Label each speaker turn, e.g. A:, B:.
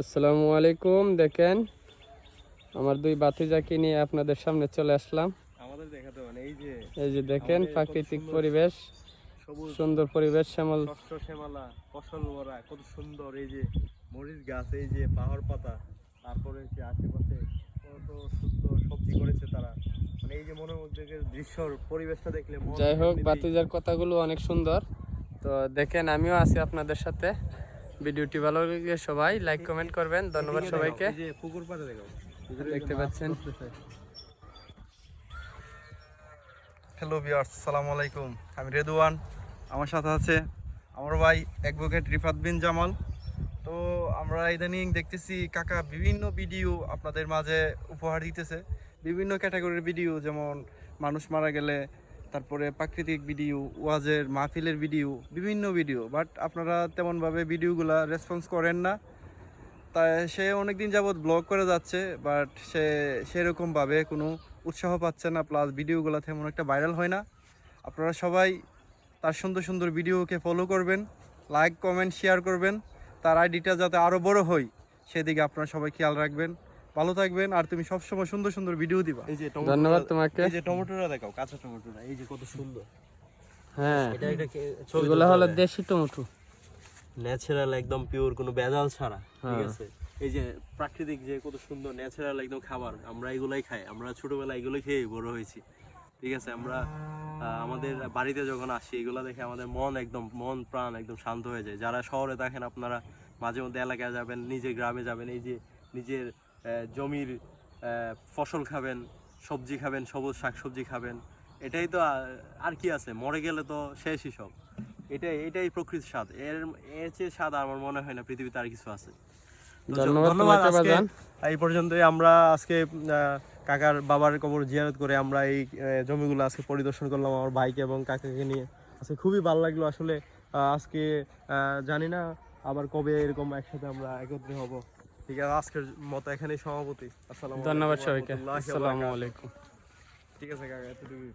A: আসসালামু আলাইকুম। দেখেন আমার দুই ভাতিজাকে নিয়ে আপনাদের সামনে চলে আসলাম।
B: আমাদের দেখাতে মানে
A: এই যে দেখেন
B: আমাদের কত
A: প্রাকৃতিক
B: সুন্দর
A: পরিবেশ,
B: সবুজ
A: সুন্দর পরিবেশ, শ্যামল।
B: শস্য শ্যামলা ফসল ভরা কত সুন্দর এই যে মরিচ গাছ, এই যে পাহাড় পাতা, তারপরে হচ্ছে আশেপাশে কত সুন্দর সবজি করেছে তারা। মানে এই যে মনের মধ্যে দৃশ্যর পরিবেশটা দেখলে মন
A: যাই হোক,
B: এমনিতেই।
A: ভাতিজার কথাগুলো অনেক সুন্দর। তো দেখেন আমিও আছি আপনাদের সাথে। ভিডিওটি ভালো লাগলে সবাই লাইক কমেন্ট করবেন। ধন্যবাদ
B: এদিকে দেখাও,
A: সবাইকে।
B: এই যে পুকুর পাড়ে দেখাও,
A: দেখতে পাচ্ছেন।
B: হ্যালো ভিউয়ার্স, আসসালামু আলাইকুম। আমি রেদওয়ান, আমার সাথে আছে আমার ভাই অ্যাডভোকেট রিফাত বিন জামাল। তো আমরা ইদানিং দেখতেছি কাকা বিভিন্ন ভিডিও আপনাদের মাঝে উপহার দিতেছে, বিভিন্ন ক্যাটাগরির ভিডিও, যেমন মানুষ মারা গেলে, তারপরে প্রাকৃতিক ভিডিও, ওয়াজের মাহফিলের ভিডিও, বিভিন্ন ভিডিও। বাট আপনারা তেমনভাবে ভিডিওগুলা রেসপন্স করেন না। তাই সে অনেকদিন যাবৎ ব্লগ করে যাচ্ছে, বাট সে সেরকমভাবে কোনো উৎসাহ পাচ্ছে না, প্লাস ভিডিওগুলো তেমন একটা ভাইরাল হয় না। আপনারা সবাই তার সুন্দর সুন্দর ভিডিওকে ফলো করবেন, লাইক কমেন্ট শেয়ার করবেন, তার আইডিটা যাতে আরও বড় হয় সেদিকে আপনারা সবাই খেয়াল রাখবেন। ভালো থাকবেন, আর তুমি সবসময় সুন্দর সুন্দর ভিডিও দিবা। এই যে
A: ধন্যবাদ তোমাকে।
B: এই যে টমেটোটা দেখাও, কাঁচা টমেটোটা এই যে কত সুন্দর।
A: হ্যাঁ,
B: এটা
A: এগুলো হলো দেশি টমেটো,
B: ন্যাচারাল, একদম পিওর, কোনো ভেজাল ছাড়া। ঠিক
A: হ্যাঁ।
B: আছে, এই যে প্রাকৃতিক যে কত সুন্দর ন্যাচারাল একদম খাবার, আমরা এগুলাই খাই, আমরা ছোটবেলায় এগুলোই খেয়ে বড় হয়েছি। ঠিক আছে, আমরা আমাদের বাড়িতে যখন আসি এগুলো দেখে আমাদের মন একদম, মন প্রাণ একদম শান্ত হয়ে যায়। যারা শহরে থাকেন আপনারা মাঝে মধ্যে এলাকায় যাবেন, নিজের গ্রামে যাবেন, এই যে নিজের জমির ফসল খাবেন, সবজি খাবেন, সবুজ শাকসবজি খাবেন। এটাই তো আর কি আছে, মরে গেলে তো শেষই সব। এটাই প্রকৃতির স্বাদ। এর চেয়ে স্বাদ আমার মনে হয় না পৃথিবীতে আর কিছু আছে।
A: ধন্যবাদ
B: ধন্যবাদ।
A: তোমাকে
B: আজকে
A: বাজান।
B: এই পর্যন্তই। আমরা আজকে কাকার বাবার কবর জিয়ারত করে আমরা এই জমিগুলো আজকে পরিদর্শন করলাম আমার ভাইকে এবং কাকাকে নিয়ে। আজকে খুবই ভালো লাগলো আসলে। আজকে জানি না আবার কবে এরকম একসাথে আমরা একত্রে হব। ঠিক আছে, আজকের মতো এখানেই সমাপতি। আসসালামু আলাইকুম
A: ধন্যবাদ
B: ওয়া
A: সবাইকে।
B: রাহমাতুল্লাহি ওয়া
A: আসসালামু
B: বারাকাতুহু।
A: আলাইকুম।
B: ঠিক আছে কাকা, এতটুকুই।